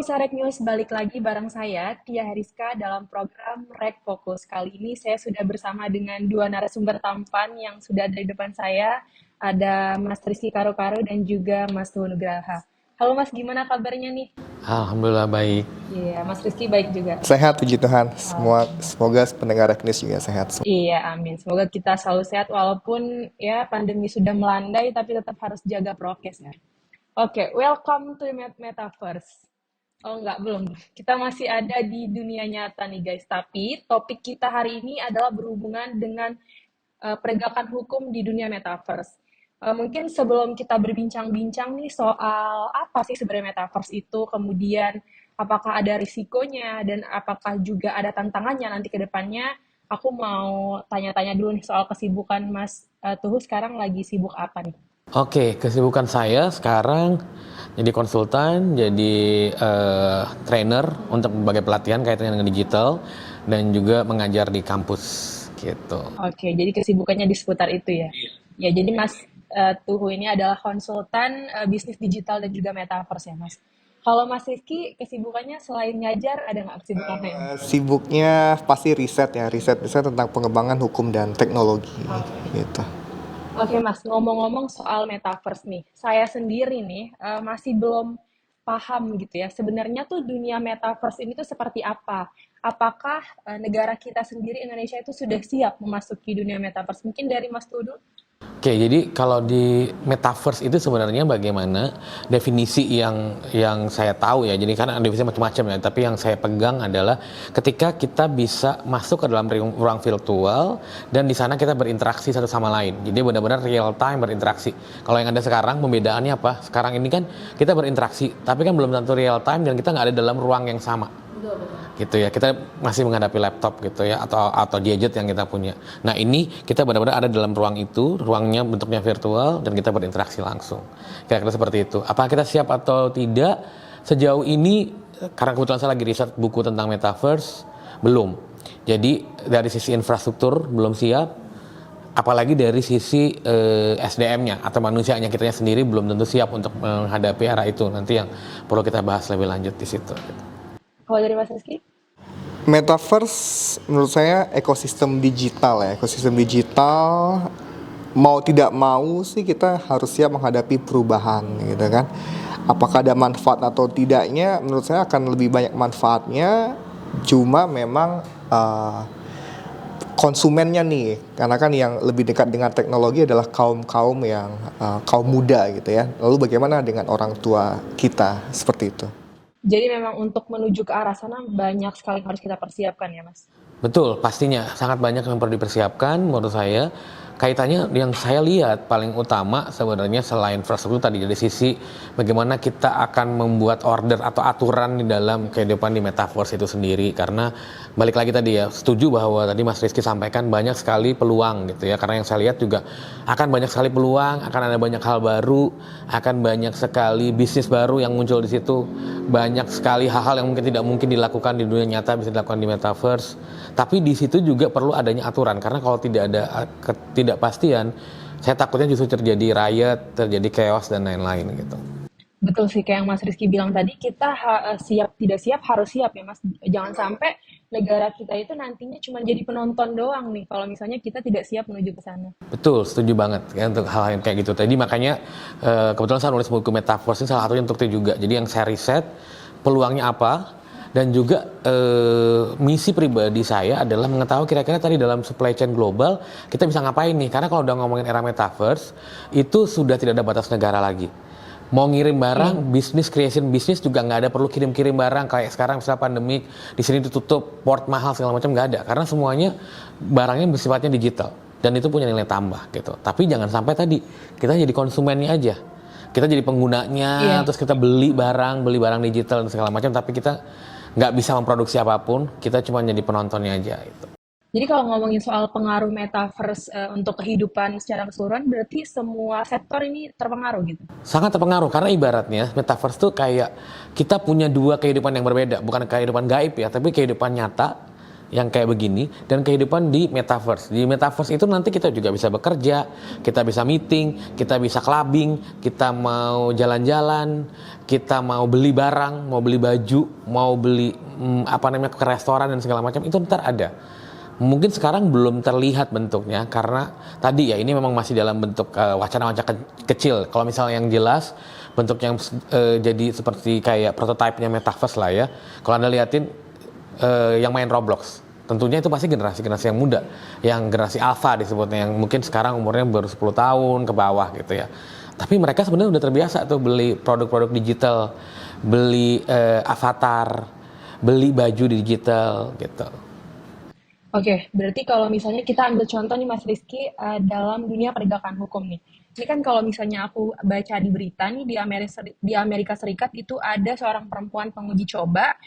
Sarek News, balik lagi bareng saya, Tia Heriska, dalam program Rek Fokus. Kali ini saya sudah bersama dengan dua narasumber tampan yang sudah ada di depan saya. Ada Mas Rizky Karo-Karo dan juga Mas Tuhu Nugraha. Halo Mas, gimana kabarnya nih? Alhamdulillah baik. Iya, Mas Rizky baik juga. Sehat puji Tuhan. Oh, Semoga pendengar Agnes juga sehat. iya, amin. Semoga kita selalu sehat walaupun ya pandemi sudah melandai, tapi tetap harus jaga prokes ya. Oke, welcome to Metaverse. Oh enggak, belum. Kita masih ada di dunia nyata nih guys. Tapi topik kita hari ini adalah berhubungan dengan penegakan hukum di dunia metaverse. Mungkin sebelum kita berbincang-bincang nih soal apa sih sebenarnya metaverse itu, kemudian apakah ada risikonya dan apakah juga ada tantangannya nanti ke depannya, aku mau tanya-tanya dulu nih soal kesibukan Mas Tuhu sekarang lagi sibuk apa nih? Oke, kesibukan saya sekarang jadi konsultan, jadi trainer untuk berbagai pelatihan kaitannya dengan digital dan juga mengajar di kampus gitu. Oke, jadi kesibukannya di seputar itu ya. Ya, jadi Mas Tuhu ini adalah konsultan bisnis digital dan juga metaverse ya, Mas. Kalau Mas Rizky, kesibukannya selain ngajar, ada nggak kesibukan lain? Sibuknya pasti riset ya, riset tentang pengembangan hukum dan teknologi gitu. Oke, Mas, ngomong-ngomong soal metaverse nih, saya sendiri nih masih belum paham gitu ya. Sebenarnya tuh dunia metaverse ini tuh seperti apa? Apakah negara kita sendiri Indonesia itu sudah siap memasuki dunia metaverse? Mungkin dari Mas Tudu? Oke, jadi kalau di metaverse itu sebenarnya bagaimana definisi yang saya tahu ya. Jadi kan definisi macam-macam ya, tapi yang saya pegang adalah ketika kita bisa masuk ke dalam ruang virtual dan di sana kita berinteraksi satu sama lain. Jadi benar-benar real time berinteraksi. Kalau yang ada sekarang pembedaannya apa? Sekarang ini kan kita berinteraksi, tapi kan belum tentu real time dan kita nggak ada dalam ruang yang sama. Gitu ya, kita masih menghadapi laptop gitu ya atau gadget yang kita punya. Nah ini kita benar-benar ada dalam ruang itu, ruangnya bentuknya virtual dan kita berinteraksi langsung. Kira-kira seperti itu. Apakah kita siap atau tidak? Sejauh ini karena kebetulan saya lagi riset buku tentang metaverse, belum. Jadi dari sisi infrastruktur belum siap, apalagi dari sisi SDM-nya atau manusianya kitanya sendiri belum tentu siap untuk menghadapi era itu. Nanti yang perlu kita bahas lebih lanjut di situ. Kalau dari Mas Rizky? Metaverse menurut saya ekosistem digital ya. Ekosistem digital mau tidak mau sih kita harus siap menghadapi perubahan gitu kan. Apakah ada manfaat atau tidaknya? Menurut saya akan lebih banyak manfaatnya. Cuma memang konsumennya nih, karena kan yang lebih dekat dengan teknologi adalah kaum yang kaum muda gitu ya. Lalu bagaimana dengan orang tua kita seperti itu? Jadi memang untuk menuju ke arah sana banyak sekali yang harus kita persiapkan ya, Mas? Betul, pastinya sangat banyak yang perlu dipersiapkan menurut saya. Kaitannya yang saya lihat paling utama sebenarnya selain infrastruktur tadi dari sisi bagaimana kita akan membuat order atau aturan di dalam kehidupan di metaverse itu sendiri, karena balik lagi tadi ya, setuju bahwa tadi Mas Rizky sampaikan banyak sekali peluang gitu ya, karena yang saya lihat juga akan banyak sekali peluang, akan ada banyak hal baru, akan banyak sekali bisnis baru yang muncul di situ, banyak sekali hal-hal yang mungkin tidak mungkin dilakukan di dunia nyata bisa dilakukan di metaverse. Tapi di situ juga perlu adanya aturan, karena kalau tidak ada ketidakpastian, saya takutnya justru terjadi riot, terjadi chaos dan lain-lain gitu. Betul sih, kayak yang Mas Rizky bilang tadi, kita siap tidak siap harus siap ya Mas. Jangan sampai negara kita itu nantinya cuma jadi penonton doang nih, kalau misalnya kita tidak siap menuju ke sana. Betul, setuju banget ya untuk hal yang kayak gitu. Tadi makanya kebetulan saya nulis buku metaverse ini salah satunya untuk itu juga. Jadi yang saya riset peluangnya apa, dan juga misi pribadi saya adalah mengetahui kira-kira tadi dalam supply chain global kita bisa ngapain nih, karena kalau udah ngomongin era metaverse itu sudah tidak ada batas negara lagi. Mau ngirim barang, bisnis creation bisnis juga nggak ada perlu kirim-kirim barang kayak sekarang misalnya pandemik di sini ditutup, port mahal segala macam nggak ada, karena semuanya barangnya bersifatnya digital dan itu punya nilai tambah gitu. Tapi jangan sampai tadi kita jadi konsumennya aja, kita jadi penggunanya, terus kita beli barang digital dan segala macam, tapi kita nggak bisa memproduksi apapun, kita cuma jadi penontonnya aja itu. Jadi kalau ngomongin soal pengaruh metaverse untuk kehidupan secara keseluruhan, berarti semua sektor ini terpengaruh gitu? Sangat terpengaruh, karena ibaratnya metaverse tuh kayak kita punya dua kehidupan yang berbeda, bukan kehidupan gaib ya, tapi kehidupan nyata yang kayak begini dan kehidupan di metaverse. Di metaverse itu nanti kita juga bisa bekerja, kita bisa meeting, kita bisa clubbing, kita mau jalan-jalan, kita mau beli barang, mau beli baju, mau beli ke restoran dan segala macam itu ntar ada. Mungkin sekarang belum terlihat bentuknya karena tadi ya ini memang masih dalam bentuk wacana-wacana kecil. Kalau misalnya yang jelas bentuk yang jadi seperti kayak prototipe-nya metaverse lah ya. Kalau Anda liatin yang main Roblox, tentunya itu pasti generasi yang muda, yang generasi alpha disebutnya, yang mungkin sekarang umurnya baru 10 tahun ke bawah gitu ya. Tapi mereka sebenarnya udah terbiasa tuh beli produk-produk digital, beli avatar, beli baju digital gitu. Oke, berarti kalau misalnya kita ambil contoh nih Mas Rizky, dalam dunia penegakan hukum nih. Ini kan kalau misalnya aku baca di berita nih di Amerika Serikat itu ada seorang perempuan penguji coba.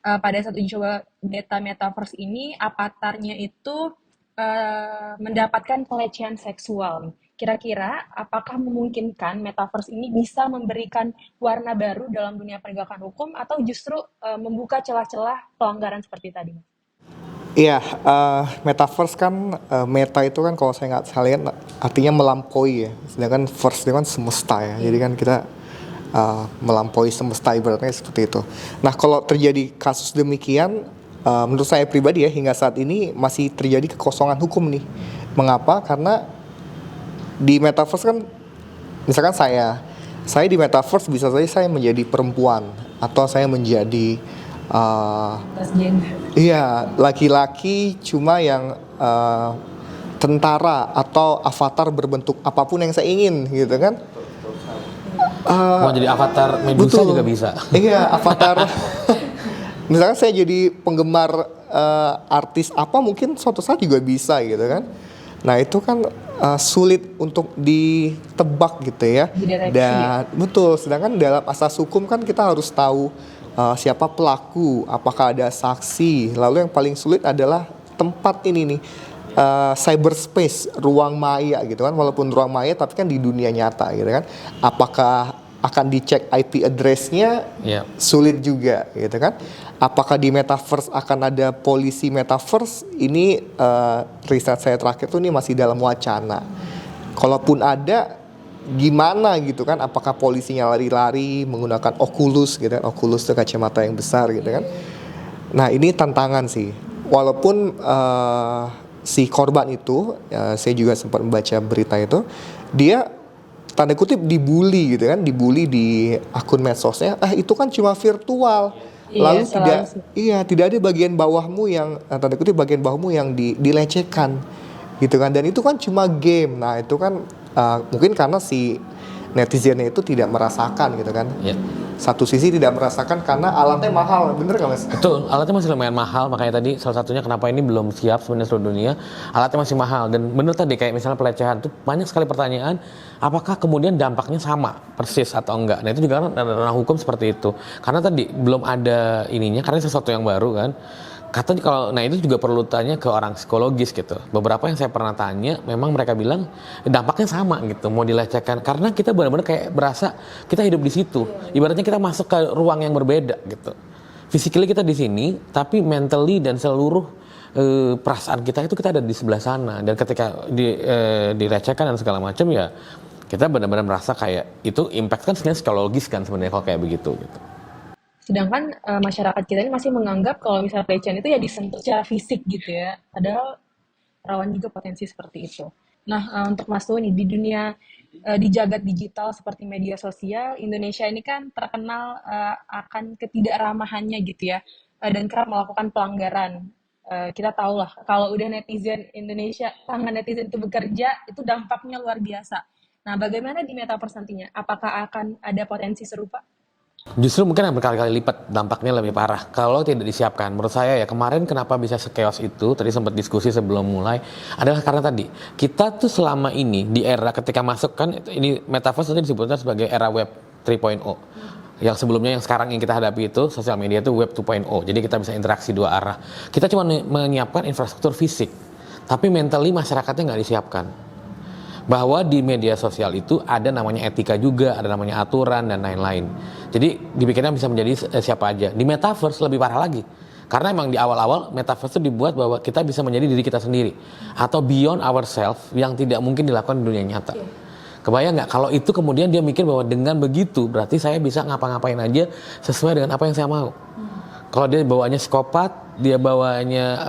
Pada saat uji coba beta metaverse ini avatarnya itu mendapatkan pelecehan seksual. Kira-kira apakah memungkinkan metaverse ini bisa memberikan warna baru dalam dunia penegakan hukum atau justru membuka celah-celah pelanggaran seperti tadi? Iya, metaverse kan meta itu kan kalau saya nggak salah lihat artinya melampaui ya. Sedangkan verse itu kan semesta ya. Jadi kan kita melampaui semesta ibaratnya seperti itu. Nah kalau terjadi kasus demikian, menurut saya pribadi ya hingga saat ini masih terjadi kekosongan hukum nih. Mengapa? Karena di metaverse kan, misalkan saya di metaverse bisa saja saya menjadi perempuan atau saya menjadi iya laki-laki cuma yang tentara atau avatar berbentuk apapun yang saya ingin gitu kan. Mau jadi avatar Medusa juga bisa. Iya, avatar. Misalkan saya jadi penggemar artis apa mungkin suatu saat juga bisa gitu kan. Nah itu kan sulit untuk ditebak gitu ya. Dan betul, sedangkan dalam asas hukum kan kita harus tahu siapa pelaku, apakah ada saksi. Lalu yang paling sulit adalah tempat ini nih. Cyberspace, ruang maya gitu kan, walaupun ruang maya tapi kan di dunia nyata gitu kan, apakah akan dicek IP address-nya sulit juga gitu kan, apakah di metaverse akan ada polisi metaverse ini riset saya terakhir tuh ini masih dalam wacana, kalaupun ada gimana gitu kan, apakah polisinya lari-lari menggunakan Oculus gitu kan, Oculus itu kacamata yang besar gitu kan. Nah ini tantangan sih, walaupun si korban itu, saya juga sempat membaca berita itu, dia tanda kutip dibully gitu kan, dibully di akun medsosnya. Itu kan cuma virtual. Lalu tidak ada bagian bawahmu yang tanda kutip bagian bawahmu yang dilecehkan gitu kan, dan itu kan cuma game. Nah itu kan mungkin karena si netizennya itu tidak merasakan gitu kan. Satu sisi tidak merasakan karena alatnya mahal, bener nggak Mas? Betul, alatnya masih lumayan mahal, makanya tadi salah satunya kenapa ini belum siap sebenarnya seluruh dunia, alatnya masih mahal. Dan bener tadi kayak misalnya pelecehan itu banyak sekali pertanyaan, apakah kemudian dampaknya sama persis atau enggak. Nah itu juga kan ranah hukum seperti itu, karena tadi belum ada ininya, karena sesuatu yang baru kan. Katanya kalau, nah itu juga perlu tanya ke orang psikologis gitu. Beberapa yang saya pernah tanya, memang mereka bilang dampaknya sama gitu, mau dilecehkan. Karena kita benar-benar kayak berasa kita hidup di situ. Ibaratnya kita masuk ke ruang yang berbeda gitu. Physically kita di sini, tapi mentally dan seluruh perasaan kita itu kita ada di sebelah sana. Dan ketika dilecehkan dan segala macam ya, kita benar-benar merasa kayak itu impact kan sebenarnya psikologis kan sebenarnya kalau kayak begitu gitu. Sedangkan masyarakat kita ini masih menganggap kalau misalnya pelecehan itu ya disentuh secara fisik gitu ya. Padahal rawan juga potensi seperti itu. Nah, untuk Mas Tuh nih, di dunia di jagat digital seperti media sosial, Indonesia ini kan terkenal akan ketidakramahannya gitu ya. Dan kerap melakukan pelanggaran. Kita tahu lah, kalau udah netizen Indonesia, tangan netizen itu bekerja, itu dampaknya luar biasa. Nah, bagaimana di metaverse nantinya? Apakah akan ada potensi serupa? Justru mungkin berkali-kali lipat dampaknya lebih parah kalau tidak disiapkan. Menurut saya ya kemarin kenapa bisa sekeos itu, tadi sempat diskusi sebelum mulai, adalah karena tadi kita tuh selama ini di era ketika masuk kan ini metaverse tadi disebutnya sebagai era web 3.0. Yang sebelumnya yang sekarang yang kita hadapi itu sosial media itu web 2.0. Jadi kita bisa interaksi dua arah. Kita cuma menyiapkan infrastruktur fisik, tapi mentally masyarakatnya nggak disiapkan. Bahwa di media sosial itu ada namanya etika juga, ada namanya aturan dan lain-lain. Jadi dipikirnya bisa menjadi siapa aja. Di metaverse lebih parah lagi. Karena emang di awal-awal metaverse itu dibuat bahwa kita bisa menjadi diri kita sendiri atau beyond ourselves yang tidak mungkin dilakukan di dunia nyata. Kebayang nggak kalau itu kemudian dia mikir bahwa dengan begitu berarti saya bisa ngapa-ngapain aja sesuai dengan apa yang saya mau. Kalau dia bawanya psikopat, dia bawanya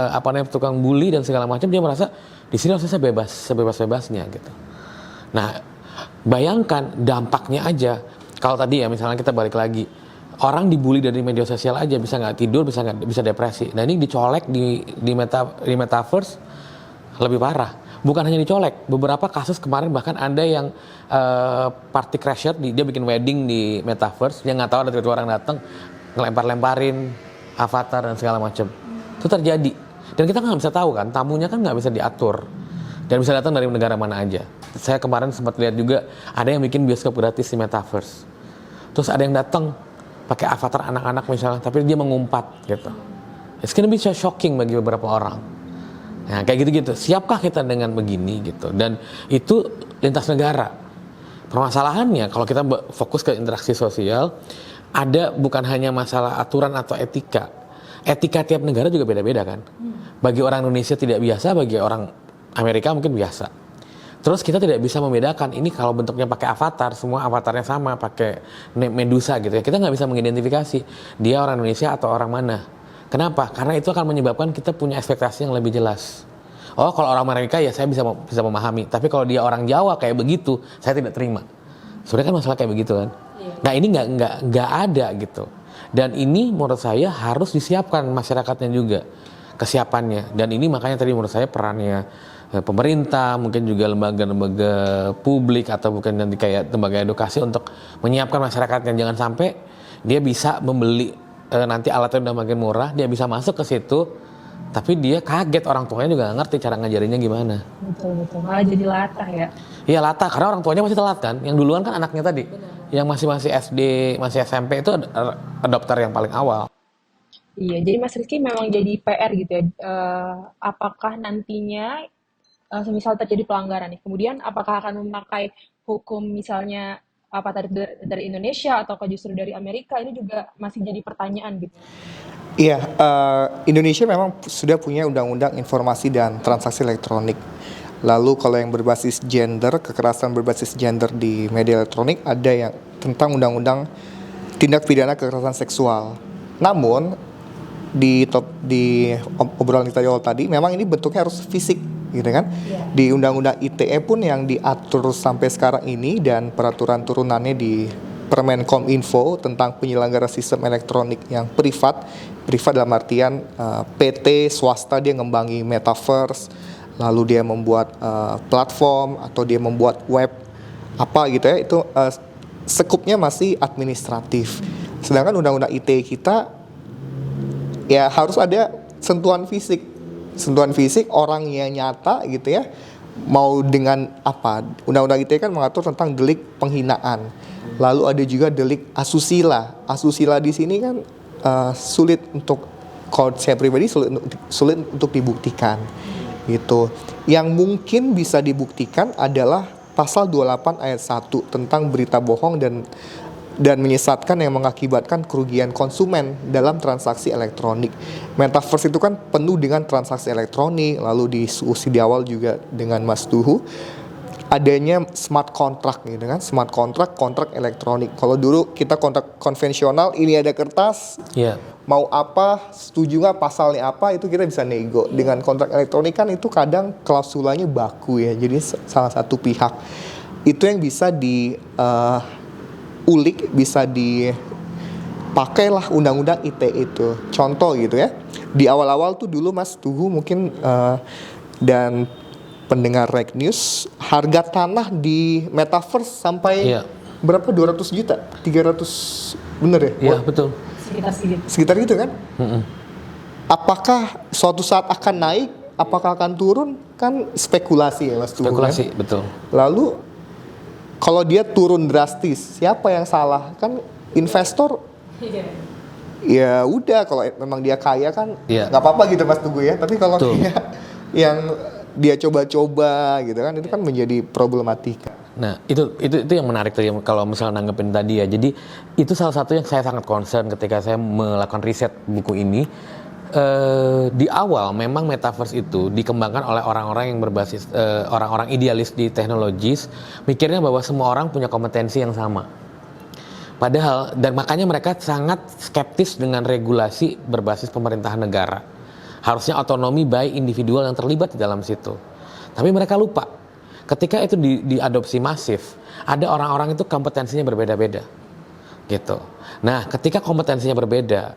tukang bully dan segala macam, dia merasa di sini harusnya saya bebas, sebebas-bebasnya gitu. Nah, bayangkan dampaknya aja. Kalau tadi ya misalnya kita balik lagi, orang dibully dari media sosial aja bisa nggak tidur, bisa depresi. Nah ini dicolek di metaverse lebih parah. Bukan hanya dicolek, beberapa kasus kemarin bahkan ada yang party crasher, dia bikin wedding di metaverse, dia nggak tahu ada tiba-tiba orang datang ngelempar-lemparin avatar dan segala macam. Itu terjadi. Dan kita nggak bisa tahu kan, tamunya kan nggak bisa diatur dan bisa datang dari negara mana aja. Saya kemarin sempat lihat juga ada yang bikin bioskop gratis di metaverse. Terus ada yang datang pakai avatar anak-anak misalnya, tapi dia mengumpat gitu. It's gonna be so shocking bagi beberapa orang. Nah, kayak gitu-gitu. Siapkah kita dengan begini gitu? Dan itu lintas negara. Permasalahannya kalau kita fokus ke interaksi sosial, ada bukan hanya masalah aturan atau etika. Etika tiap negara juga beda-beda kan. Bagi orang Indonesia tidak biasa, bagi orang Amerika mungkin biasa. Terus kita tidak bisa membedakan ini kalau bentuknya pakai avatar, semua avatarnya sama, pakai Medusa gitu ya. Kita nggak bisa mengidentifikasi dia orang Indonesia atau orang mana. Kenapa? Karena itu akan menyebabkan kita punya ekspektasi yang lebih jelas. Oh, kalau orang Amerika ya saya bisa memahami. Tapi kalau dia orang Jawa kayak begitu, saya tidak terima. Sebenarnya kan masalah kayak begitu kan. Nah ini nggak ada gitu. Dan ini menurut saya harus disiapkan masyarakatnya juga kesiapannya. Dan ini makanya tadi menurut saya perannya pemerintah, mungkin juga lembaga-lembaga publik atau mungkin nanti kayak lembaga edukasi untuk menyiapkan masyarakatnya. Jangan sampai dia bisa membeli nanti alatnya udah makin murah, dia bisa masuk ke situ, tapi dia kaget, orang tuanya juga nggak ngerti cara ngajarinnya gimana. Betul, malah jadi latah ya. Iya latah, karena orang tuanya masih telat kan. Yang duluan kan anaknya tadi, yang masih SD, masih SMP itu adopter yang paling awal. Iya, jadi Mas Rizky memang jadi PR gitu ya. Apakah nantinya semisal terjadi pelanggaran nih, kemudian apakah akan memakai hukum misalnya apa dari Indonesia atau justru dari Amerika, ini juga masih jadi pertanyaan gitu. Iya, Indonesia memang sudah punya undang-undang informasi dan transaksi elektronik. Lalu kalau yang berbasis gender, kekerasan berbasis gender di media elektronik, ada yang tentang undang-undang tindak pidana kekerasan seksual. Namun di obrolan kita tadi, memang ini bentuknya harus fisik, gitu kan? Di undang-undang ITE pun yang diatur sampai sekarang ini dan peraturan turunannya di Permenkominfo tentang penyelenggara sistem elektronik yang privat dalam artian PT swasta dia ngembangi metaverse, lalu dia membuat platform atau dia membuat web apa gitu ya, itu sekupnya masih administratif. Sedangkan undang-undang ITE kita ya harus ada sentuhan fisik orangnya nyata gitu ya. Mau dengan apa? Undang-undang ITE kan mengatur tentang delik penghinaan. Lalu ada juga delik asusila. Asusila di sini kan sulit untuk, kalau saya pribadi sulit untuk dibuktikan gitu. Yang mungkin bisa dibuktikan adalah pasal 28 ayat 1 tentang berita bohong dan menyesatkan yang mengakibatkan kerugian konsumen dalam transaksi elektronik. Metaverse itu kan penuh dengan transaksi elektronik, lalu diskusi di awal juga dengan Mas Tuhu, adanya smart contract gitu kan, smart contract, kontrak elektronik. Kalau dulu kita kontrak konvensional, ini ada kertas, mau apa, setuju nggak pasalnya apa, itu kita bisa nego. Dengan kontrak elektronik kan itu kadang klausulanya baku ya, jadi salah satu pihak. Itu yang bisa ulik, bisa dipakailah undang-undang ITE itu. Contoh gitu ya, di awal-awal tuh dulu Mas Tugu mungkin dan pendengar Rek News, harga tanah di metaverse sampai berapa, 200 juta, 300, bener ya? Iya betul. Sekitar gitu kan? Apakah suatu saat akan naik, apakah akan turun, kan spekulasi ya Mas Tugu. Spekulasi, kan? Betul. Lalu kalau dia turun drastis, siapa yang salah? Kan investor. Ya udah, kalau memang dia kaya kan nggak apa-apa gitu Mas Tugu ya. Tapi kalau dia yang dia coba-coba gitu kan, itu kan menjadi problematika. Nah itu yang menarik tadi kalau misalnya nanggepin tadi ya. Jadi itu salah satu yang saya sangat concern ketika saya melakukan riset buku ini. Di awal memang metaverse itu dikembangkan oleh orang-orang yang berbasis orang-orang idealis di teknologis, mikirnya bahwa semua orang punya kompetensi yang sama. Padahal, dan makanya mereka sangat skeptis dengan regulasi berbasis pemerintahan negara. Harusnya otonomi by individual yang terlibat di dalam situ. Tapi mereka lupa, ketika itu diadopsi masif, ada orang-orang itu kompetensinya berbeda-beda, gitu. Nah, ketika kompetensinya berbeda,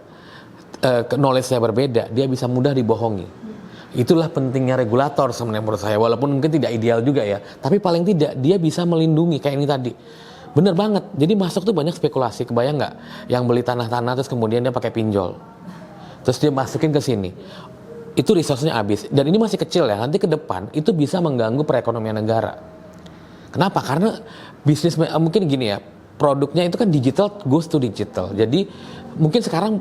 knowledge-nya berbeda, dia bisa mudah dibohongi. Itulah pentingnya regulator sebenarnya menurut saya, walaupun mungkin tidak ideal juga ya, tapi paling tidak dia bisa melindungi kayak ini tadi. Bener banget, jadi masuk tuh banyak spekulasi, kebayang nggak? Yang beli tanah-tanah terus kemudian dia pakai pinjol, terus dia masukin ke sini, itu resource-nya habis, dan ini masih kecil ya, nanti ke depan itu bisa mengganggu perekonomian negara. Kenapa? Karena bisnis mungkin gini ya, produknya itu kan digital goes to digital. Jadi mungkin sekarang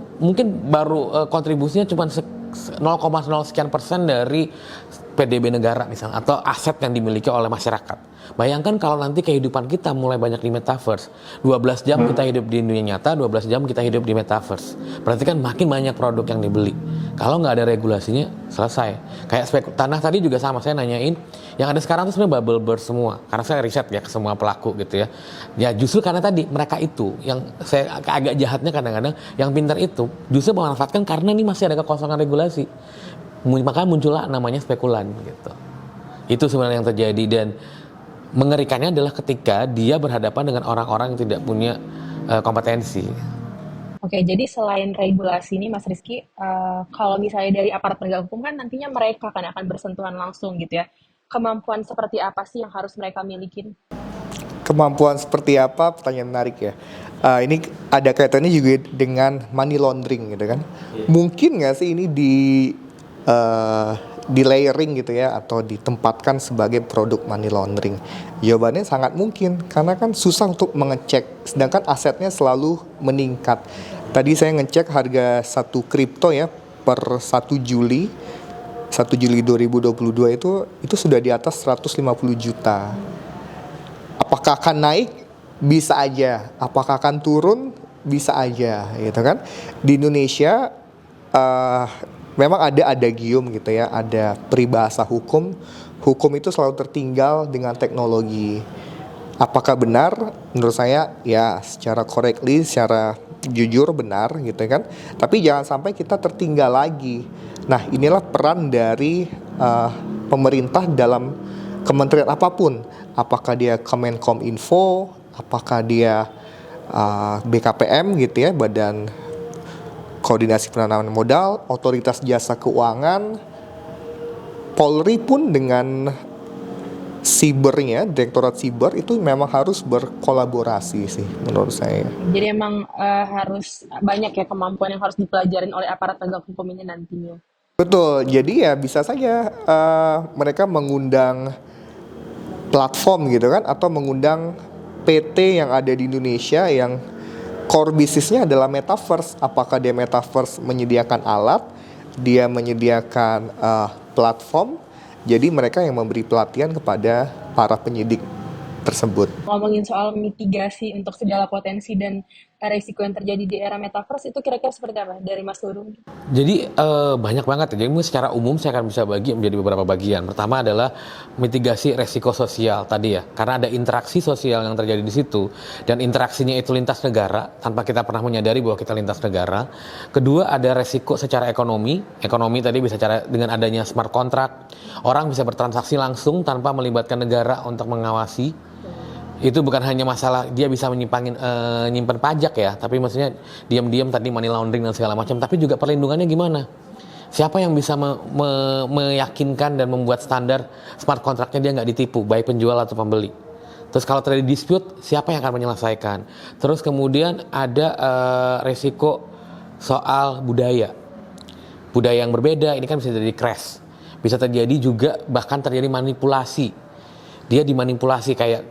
baru kontribusinya cuma 0,0 sekian persen dari PDB negara misalnya, atau aset yang dimiliki oleh masyarakat. Bayangkan kalau nanti kehidupan kita mulai banyak di metaverse, 12 jam kita hidup di dunia nyata, 12 jam kita hidup di metaverse. Berarti kan makin banyak produk yang dibeli. Kalau nggak ada regulasinya, selesai. Kayak tanah tadi juga sama, saya nanyain, yang ada sekarang itu sebenarnya bubble burst semua. Karena saya riset ya ke semua pelaku gitu ya. Ya justru karena tadi, mereka itu, yang saya agak jahatnya kadang-kadang, yang pintar itu, justru memanfaatkan karena ini masih ada kekosongan regulasi. Maka muncullah namanya spekulan gitu. Itu sebenarnya yang terjadi, dan mengerikannya adalah ketika dia berhadapan dengan orang-orang yang tidak punya kompetensi. Oke, jadi selain regulasi ini, Mas Rizky, kalau misalnya dari aparat penegak hukum kan nantinya mereka kan akan bersentuhan langsung gitu ya. Kemampuan seperti apa sih yang harus mereka milikin? Kemampuan seperti apa? Pertanyaan menarik ya. Ini ada kaitannya juga dengan money laundering gitu kan. Mungkin nggak sih ini di layering gitu ya, atau ditempatkan sebagai produk money laundering? Jawabannya sangat mungkin, karena kan susah untuk mengecek, sedangkan asetnya selalu meningkat. Tadi saya ngecek harga satu kripto ya per 1 Juli 2022 itu sudah di atas 150 juta. Apakah akan naik? Bisa aja. Apakah akan turun? Bisa aja gitu kan. Di Indonesia memang ada adagium gitu ya, ada peribahasa hukum itu selalu tertinggal dengan teknologi. Apakah benar? Menurut saya ya secara correctly, secara jujur benar gitu kan. Tapi jangan sampai kita tertinggal lagi. Nah, inilah peran dari pemerintah dalam kementerian apapun. Apakah dia Kemenkominfo, apakah dia BKPM gitu ya, Badan Koordinasi Penanaman Modal, Otoritas Jasa Keuangan, Polri pun dengan sibernya, Direktorat Siber itu memang harus berkolaborasi sih menurut saya. Jadi emang harus banyak ya kemampuan yang harus dipelajarin oleh aparat penegak hukum ini nantinya. Betul, jadi ya bisa saja mereka mengundang platform gitu kan, atau mengundang PT yang ada di Indonesia yang core bisnisnya adalah metaverse. Apakah dia metaverse menyediakan alat, dia menyediakan platform, jadi mereka yang memberi pelatihan kepada para penyidik tersebut. Ngomongin soal mitigasi untuk segala potensi dan risiko yang terjadi di era metaverse, itu kira-kira seperti apa dari Mas Lurung? Jadi banyak banget ya. Jadi secara umum saya akan bisa bagi menjadi beberapa bagian. Pertama adalah mitigasi resiko sosial tadi ya, karena ada interaksi sosial yang terjadi di situ, dan interaksinya itu lintas negara tanpa kita pernah menyadari bahwa kita lintas negara. Kedua, ada resiko secara ekonomi tadi bisa dengan adanya smart contract, orang bisa bertransaksi langsung tanpa melibatkan negara untuk mengawasi. Itu bukan hanya masalah dia bisa nyimpan pajak ya, tapi maksudnya diam-diam tadi money laundering dan segala macam, tapi juga perlindungannya gimana? Siapa yang bisa meyakinkan dan membuat standar smart contract-nya dia nggak ditipu, baik penjual atau pembeli? Terus kalau terjadi dispute, siapa yang akan menyelesaikan? Terus kemudian ada resiko soal budaya yang berbeda, ini kan bisa jadi crash, bisa terjadi juga bahkan terjadi manipulasi. Dia dimanipulasi kayak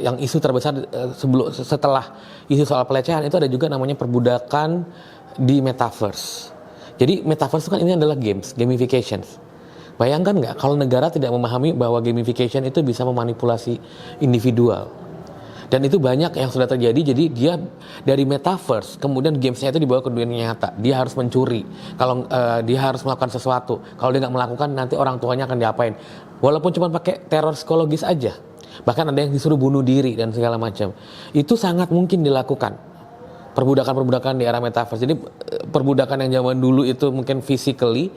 yang isu terbesar setelah isu soal pelecehan itu ada juga namanya perbudakan di metaverse. Jadi metaverse itu kan ini adalah gamification. Bayangkan nggak kalau negara tidak memahami bahwa gamification itu bisa memanipulasi individual. Dan itu banyak yang sudah terjadi, jadi dia dari metaverse, kemudian gamesnya itu dibawa ke dunia nyata. Dia harus mencuri, kalau dia harus melakukan sesuatu. Kalau dia nggak melakukan, nanti orang tuanya akan diapain. Walaupun cuma pakai teror psikologis aja. Bahkan ada yang disuruh bunuh diri dan segala macam. Itu sangat mungkin dilakukan. Perbudakan-perbudakan di era metaverse. Jadi perbudakan yang zaman dulu itu mungkin physically,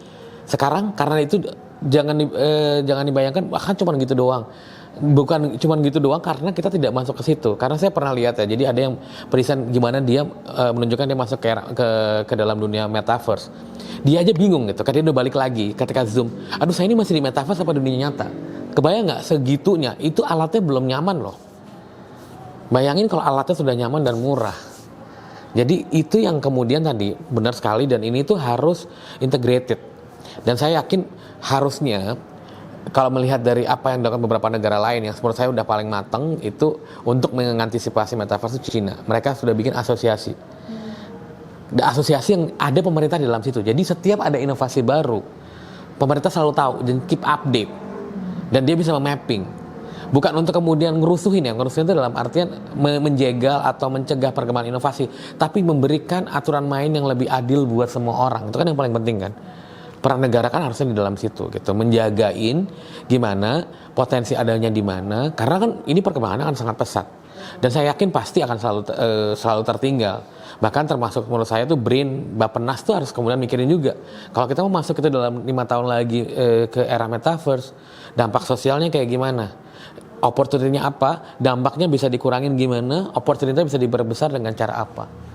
sekarang karena itu jangan dibayangkan bahkan cuma gitu doang. Bukan cuma gitu doang karena kita tidak masuk ke situ. Karena saya pernah lihat ya, jadi ada yang perisan gimana dia menunjukkan dia masuk ke dalam dunia metaverse. Dia aja bingung gitu, karena dia udah balik lagi ketika zoom. Aduh, saya ini masih di metaverse apa dunia nyata? Kebayang nggak segitunya? Itu alatnya belum nyaman loh. Bayangin kalau alatnya sudah nyaman dan murah. Jadi itu yang kemudian tadi benar sekali, dan ini tuh harus integrated. Dan saya yakin harusnya kalau melihat dari apa yang dilakukan beberapa negara lain yang menurut saya udah paling matang itu untuk mengantisipasi metaverse itu Cina. Mereka sudah bikin asosiasi. Asosiasi yang ada pemerintah di dalam situ. Jadi setiap ada inovasi baru, pemerintah selalu tahu dan keep update. Dan dia bisa memapping. Bukan untuk kemudian ngerusuhin ya. Ngerusuhin itu dalam artian menjegal atau mencegah perkembangan inovasi. Tapi memberikan aturan main yang lebih adil buat semua orang. Itu kan yang paling penting kan. Peran negara kan harusnya di dalam situ gitu, menjagain gimana potensi adanya di mana, karena kan ini perkembangannya akan sangat pesat dan saya yakin pasti akan selalu tertinggal. Bahkan termasuk menurut saya tuh brain Bappenas tuh harus kemudian mikirin juga, kalau kita mau masuk itu dalam 5 tahun lagi ke era metaverse, dampak sosialnya kayak gimana, opportunity-nya apa, dampaknya bisa dikurangin gimana, opportunity-nya bisa diperbesar dengan cara apa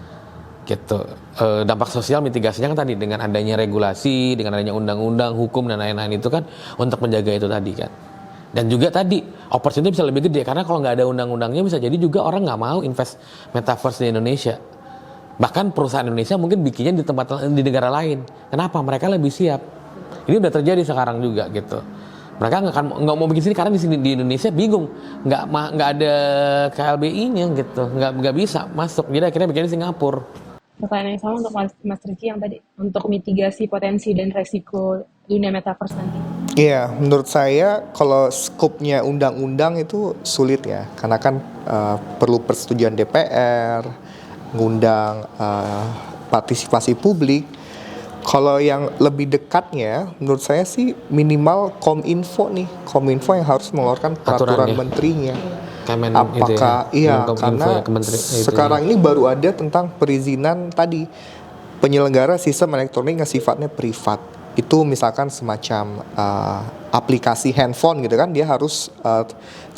gitu. Dampak sosial mitigasinya kan tadi dengan adanya regulasi, dengan adanya undang-undang, hukum dan lain-lain itu kan untuk menjaga itu tadi kan. Dan juga tadi opportunity bisa lebih gede karena kalau nggak ada undang-undangnya bisa jadi juga orang nggak mau invest metaverse di Indonesia. Bahkan perusahaan Indonesia mungkin bikinnya di negara lain. Kenapa? Mereka lebih siap. Ini udah terjadi sekarang juga gitu. Mereka nggak mau bikin sini karena di sini di Indonesia bingung, nggak ada KLBI-nya gitu, nggak bisa masuk. Jadi akhirnya bikin di Singapura. Pertanyaan yang sama untuk Mas Riki yang tadi, untuk mitigasi potensi dan resiko dunia metaverse nanti. Iya, menurut saya kalau skopnya undang-undang itu sulit ya, karena kan perlu persetujuan DPR, ngundang partisipasi publik. Kalau yang lebih dekatnya, menurut saya sih minimal Kominfo yang harus mengeluarkan peraturan menterinya. Apakah itu ya? Iya, karena sekarang ini baru ada tentang perizinan tadi penyelenggara sistem elektronik yang sifatnya privat. Itu misalkan semacam aplikasi handphone gitu kan, dia harus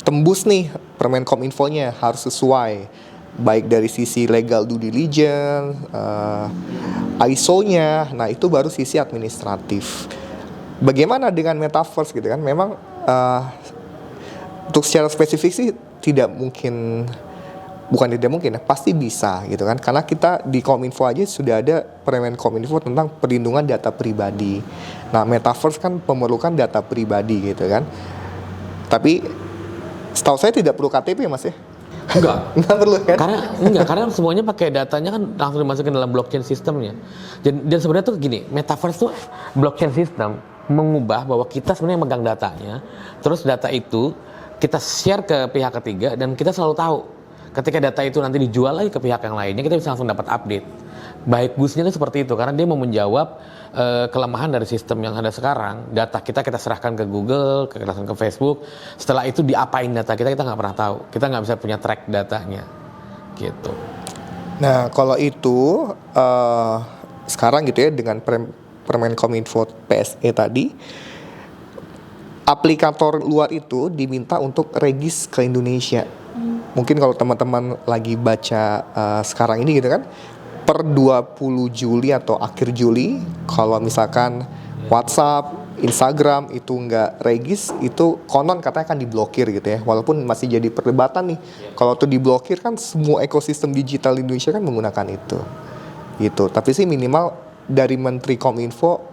tembus nih permen Kominfo-nya harus sesuai, baik dari sisi legal due diligence, ISO-nya. Nah itu baru sisi administratif. Bagaimana dengan metaverse gitu kan? Memang untuk secara spesifik sih bukan tidak mungkin, pasti bisa gitu kan, karena kita di Kominfo aja sudah ada Permen Kominfo tentang perlindungan data pribadi. Nah metaverse kan memerlukan data pribadi gitu kan, tapi setahu saya tidak perlu KTP Mas ya. Enggak perlu kan? Karena semuanya pakai datanya kan langsung dimasukin dalam blockchain sistemnya. Dan sebenarnya tuh gini, metaverse tuh blockchain system mengubah bahwa kita sebenarnya megang datanya, terus data itu kita share ke pihak ketiga dan kita selalu tahu ketika data itu nanti dijual lagi ke pihak yang lainnya, kita bisa langsung dapat update. Baik busnya itu seperti itu karena dia mau menjawab kelemahan dari sistem yang ada sekarang. Data kita serahkan ke Google, kita serahkan ke Facebook. Setelah itu diapain data kita nggak pernah tahu. Kita nggak bisa punya track datanya gitu. Nah kalau itu sekarang gitu ya, dengan Permen Kominfo PSE tadi, aplikator luar itu diminta untuk regis ke Indonesia. Mungkin kalau teman-teman lagi baca sekarang ini gitu kan, per 20 Juli atau akhir Juli, kalau misalkan WhatsApp, Instagram itu nggak regis, itu konon katanya akan diblokir gitu ya. Walaupun masih jadi perdebatan nih, kalau itu diblokir kan semua ekosistem digital di Indonesia kan menggunakan itu gitu. Tapi sih minimal dari Menteri Kominfo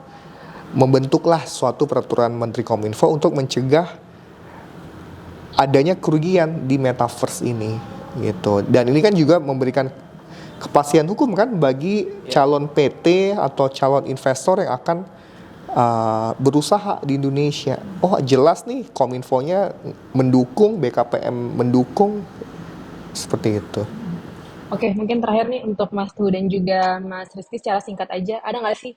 membentuklah suatu peraturan Menteri Kominfo untuk mencegah adanya kerugian di metaverse ini gitu. Dan ini kan juga memberikan kepastian hukum kan bagi calon PT atau calon investor yang akan berusaha di Indonesia. Oh jelas nih Kominfonya mendukung, BKPM mendukung, seperti itu. Oke, mungkin terakhir nih untuk Mas Tuh dan juga Mas Rizky secara singkat aja, ada nggak sih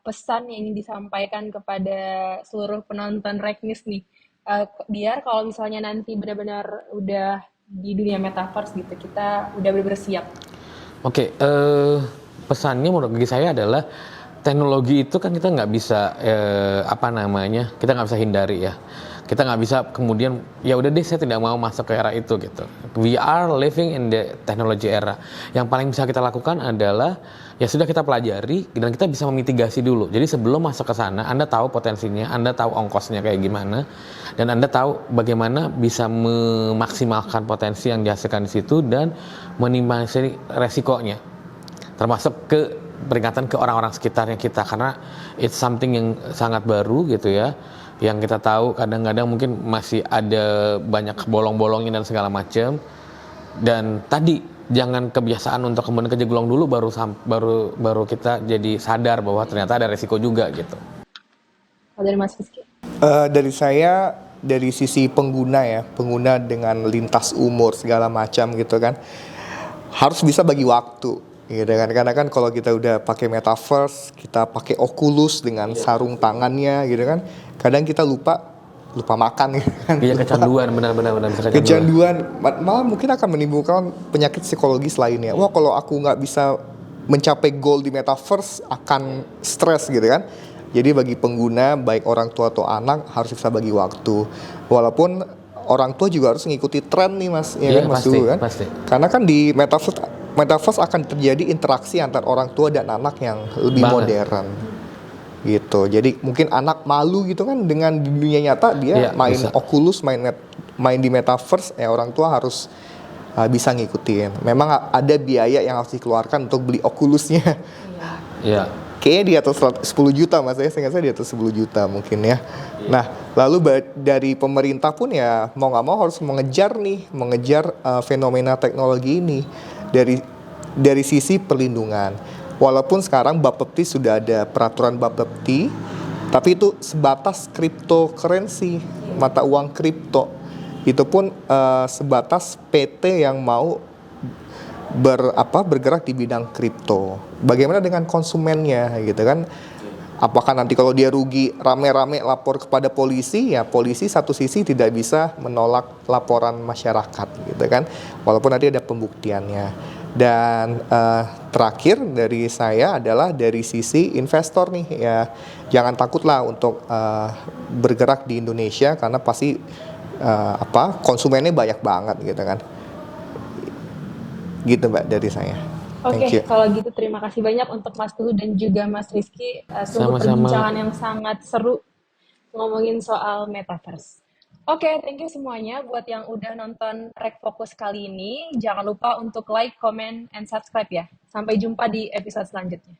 pesan yang ingin disampaikan kepada seluruh penonton Reknis nih? Biar kalau misalnya nanti benar-benar udah di dunia metaverse gitu, kita udah benar-benar siap. Oke, pesannya menurut bagi saya adalah teknologi itu kan kita nggak bisa apa namanya, kita nggak bisa hindari ya. Kita nggak bisa kemudian ya udah deh saya tidak mau masuk ke era itu gitu. We are living in the technology era. Yang paling bisa kita lakukan adalah ya sudah kita pelajari dan kita bisa memitigasi dulu. Jadi sebelum masuk ke sana, Anda tahu potensinya, Anda tahu ongkosnya kayak gimana, dan Anda tahu bagaimana bisa memaksimalkan potensi yang dihasilkan di situ dan minimalisir resikonya, termasuk ke peringatan ke orang-orang sekitarnya kita, karena it's something yang sangat baru gitu ya, yang kita tahu kadang-kadang mungkin masih ada banyak bolong-bolongnya dan segala macam. Dan tadi jangan kebiasaan untuk kemudian kejeglong dulu baru kita jadi sadar bahwa ternyata ada resiko juga gitu. Kalau dari Mas Rizky? Dari saya, dari sisi pengguna ya, pengguna dengan lintas umur segala macam gitu kan, harus bisa bagi waktu gitu kan. Karena kan kalau kita udah pakai metaverse, kita pakai Oculus dengan sarung tangannya gitu kan, kadang kita lupa makan gitu kan. Iya, kecanduan, benar-benar bisa kecanduan. Kecanduan malah mungkin akan menimbulkan penyakit psikologis lainnya. Wah, kalau aku nggak bisa mencapai goal di metaverse akan stres gitu kan. Jadi bagi pengguna baik orang tua atau anak harus bisa bagi waktu. Walaupun orang tua juga harus mengikuti tren nih Mas, ya Iya, kan Mas pasti, Dulu kan. pasti. Karena kan di metaverse akan terjadi interaksi antar orang tua dan anak yang lebih Banget. modern gitu. Jadi mungkin anak malu gitu kan dengan di dunia nyata dia Iya, main bisa. Oculus, main di metaverse, ya orang tua harus bisa ngikutin. Memang ada biaya yang harus dikeluarkan untuk beli Oculusnya. Iya. Kayaknya di atas 10 juta Mas, saya ingat saya di atas 10 juta mungkin ya. Nah, lalu dari pemerintah pun ya mau nggak mau harus mengejar fenomena teknologi ini dari sisi perlindungan. Walaupun sekarang Bapepti sudah ada peraturan Bapepti, tapi itu sebatas cryptocurrency, mata uang kripto. Itu pun sebatas PT yang mau bergerak di bidang kripto. Bagaimana dengan konsumennya gitu kan? Apakah nanti kalau dia rugi rame-rame lapor kepada polisi, ya polisi satu sisi tidak bisa menolak laporan masyarakat gitu kan, walaupun nanti ada pembuktiannya. Dan terakhir dari saya adalah dari sisi investor nih ya, jangan takutlah untuk bergerak di Indonesia karena pasti konsumennya banyak banget gitu kan. Gitu Mbak dari saya. Thank Oke, you. kalau gitu terima kasih banyak untuk Mas Tuhu dan juga Mas Rizky. Sungguh Sama-sama. perbincangan yang sangat seru ngomongin soal metaverse. Oke, thank you semuanya buat yang udah nonton Rek Fokus kali ini. Jangan lupa untuk like, comment, and subscribe ya. Sampai jumpa di episode selanjutnya.